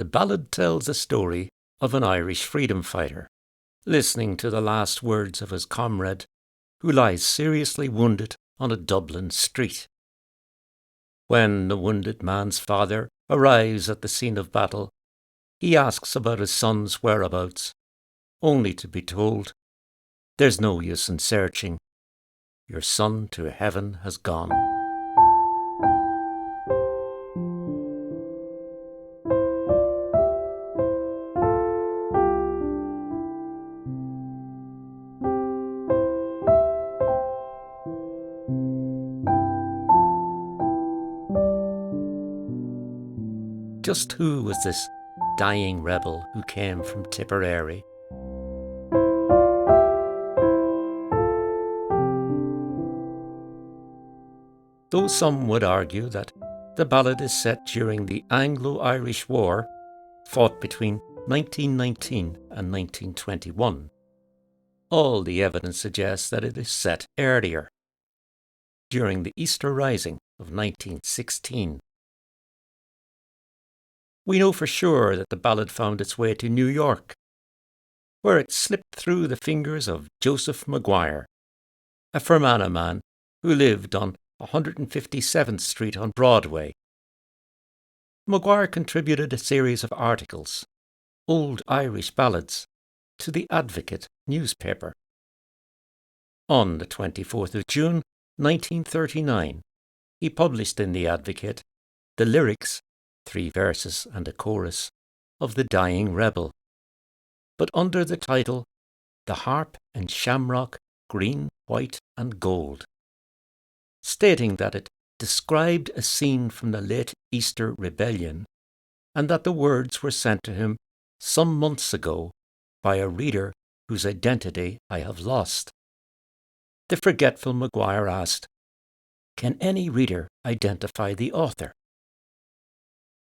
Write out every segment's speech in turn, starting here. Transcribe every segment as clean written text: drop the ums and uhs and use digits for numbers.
The ballad tells the story of an Irish freedom fighter, listening to the last words of his comrade, who lies seriously wounded on a Dublin street. When the wounded man's father arrives at the scene of battle, he asks about his son's whereabouts, only to be told, "There's no use in searching. Your son to heaven has gone." Just who was this dying rebel who came from Tipperary? Though some would argue that the ballad is set during the Anglo-Irish War, fought between 1919 and 1921, all the evidence suggests that it is set earlier, during the Easter Rising of 1916. We know for sure that the ballad found its way to New York, where it slipped through the fingers of Joseph Maguire, a Fermanagh man who lived on 157th Street on Broadway. Maguire contributed a series of articles, Old Irish Ballads, to the Advocate newspaper. On the 24th of June 1939, he published in the Advocate the lyrics, 3 verses and a chorus, of The Dying Rebel, but under the title The Harp and Shamrock, Green, White and Gold, stating that it described a scene from the late Easter Rebellion and that the words were sent to him some months ago by a reader whose identity I have lost. The forgetful Maguire asked, "Can any reader identify the author?"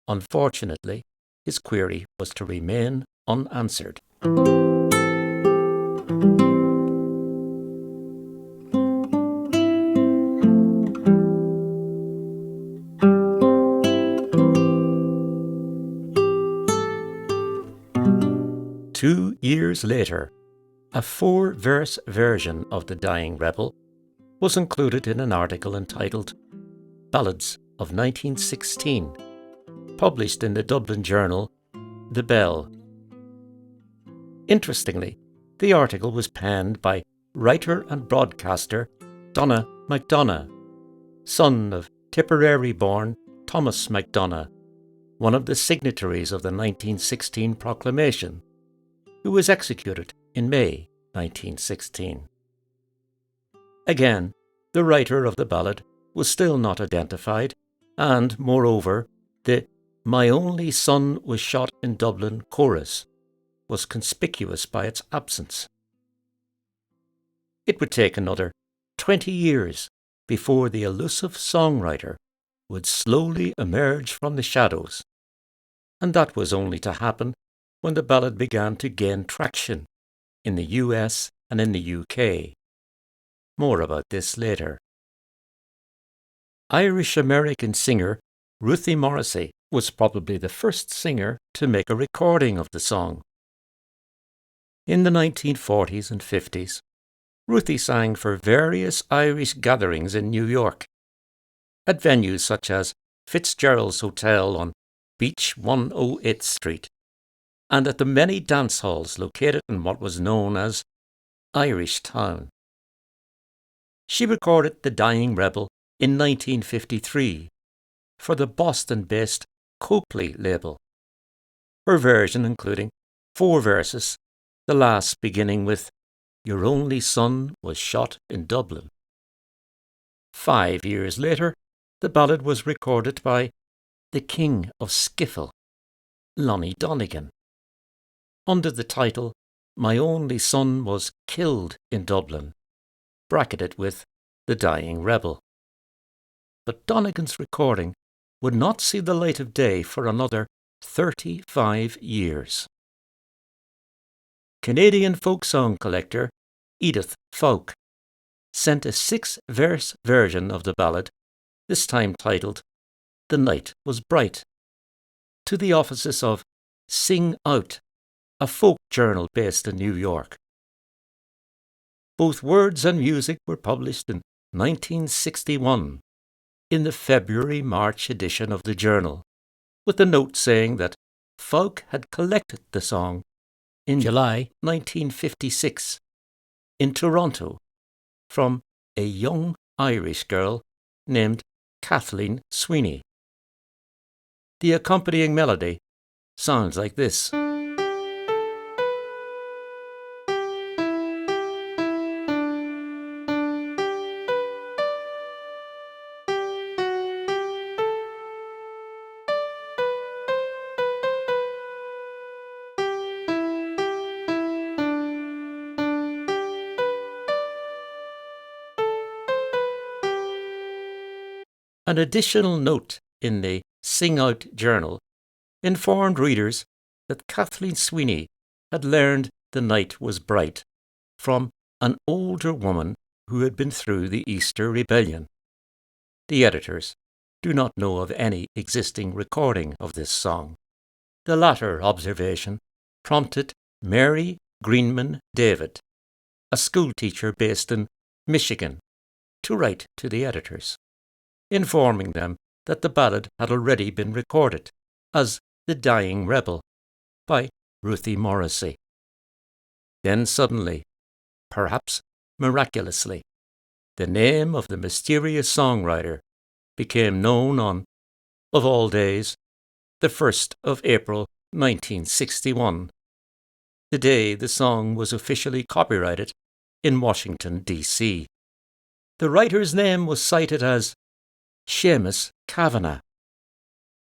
Unfortunately, his query was to remain unanswered. 2 years later, a 4-verse version of The Dying Rebel was included in an article entitled Ballads of 1916, published in the Dublin journal The Bell. Interestingly, the article was penned by writer and broadcaster Donogh MacDonagh, son of Tipperary-born Thomas MacDonagh, one of the signatories of the 1916 proclamation, who was executed in May 1916. Again, the writer of the ballad was still not identified, and, moreover, the "My only son was shot in Dublin" chorus was conspicuous by its absence. It would take another 20 years before the elusive songwriter would slowly emerge from the shadows, and that was only to happen when the ballad began to gain traction in the US and in the UK. More about this later. Irish-American singer Ruthie Morrissey was probably the first singer to make a recording of the song. In the 1940s and 50s, Ruthie sang for various Irish gatherings in New York, at venues such as Fitzgerald's Hotel on Beach 108th Street, and at the many dance halls located in what was known as Irish Town. She recorded The Dying Rebel in 1953 for the Boston-based Copley label, her version including 4 verses, the last beginning with "Your only son was shot in Dublin." 5 years later, the ballad was recorded by the King of Skiffle, Lonnie Donegan, under the title "My Only Son Was Killed in Dublin," bracketed with "The Dying Rebel." But Donegan's recording would not see the light of day for another 35 years. Canadian folk song collector Edith Fowke sent a 6-verse version of the ballad, this time titled "The Night Was Bright," to the offices of Sing Out, a folk journal based in New York. Both words and music were published in 1961 in the February-March edition of the journal, with a note saying that Fowke had collected the song in July 1956 in Toronto from a young Irish girl named Kathleen Sweeney. The accompanying melody sounds like this. An additional note in the Sing Out journal informed readers that Kathleen Sweeney had learned the night was bright from an older woman who had been through the Easter Rebellion. The editors do not know of any existing recording of this song. The latter observation prompted Mary Greenman David, a schoolteacher based in Michigan, to write to the editors, informing them that the ballad had already been recorded as The Dying Rebel by Ruthie Morrissey. Then suddenly, perhaps miraculously, the name of the mysterious songwriter became known on, of all days, the 1st of April 1961, the day the song was officially copyrighted in Washington, D.C. The writer's name was cited as Seamus Kavanagh,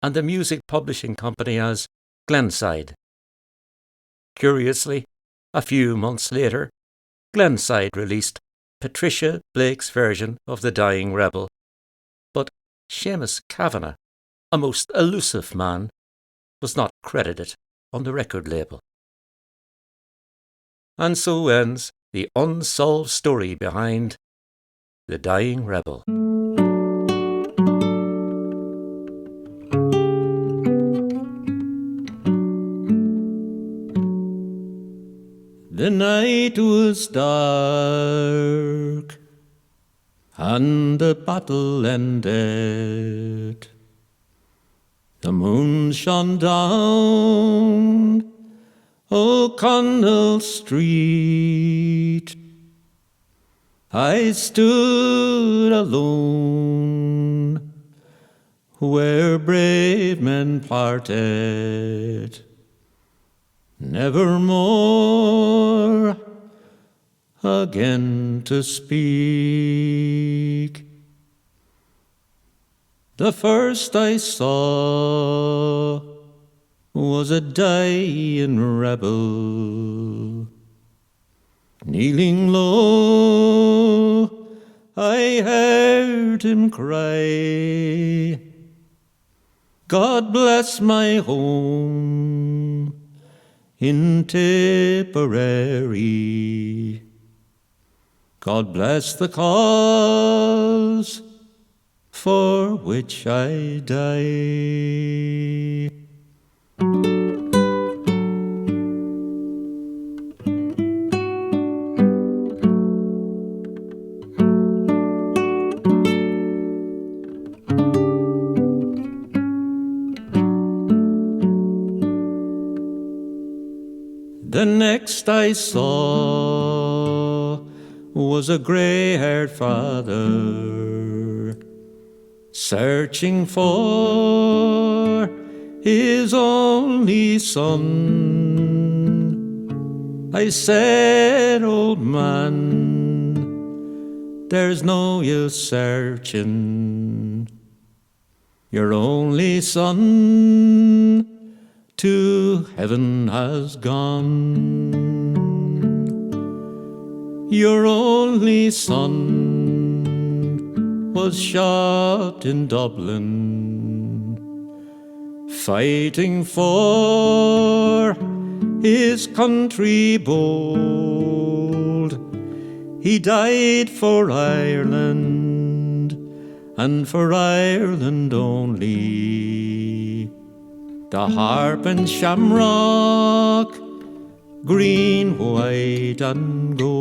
and the music publishing company as Glenside. Curiously, a few months later, Glenside released Patricia Blake's version of The Dying Rebel, but Seamus Kavanagh, a most elusive man, was not credited on the record label. And so ends the unsolved story behind The Dying Rebel. The night was dark, and the battle ended. The moon shone down O'Connell Street. I stood alone where brave men parted, nevermore again to speak. The first I saw was a dying rebel. Kneeling low, I heard him cry, God bless my home in Tipperary. God bless the cause for which I die. The next I saw was a grey-haired father searching for his only son. I said, old man, there's no use searching. Your only son to heaven has gone. Your only son was shot in Dublin, fighting for his country bold. He died for Ireland, and for Ireland only. the harp and shamrock, green, white, and gold.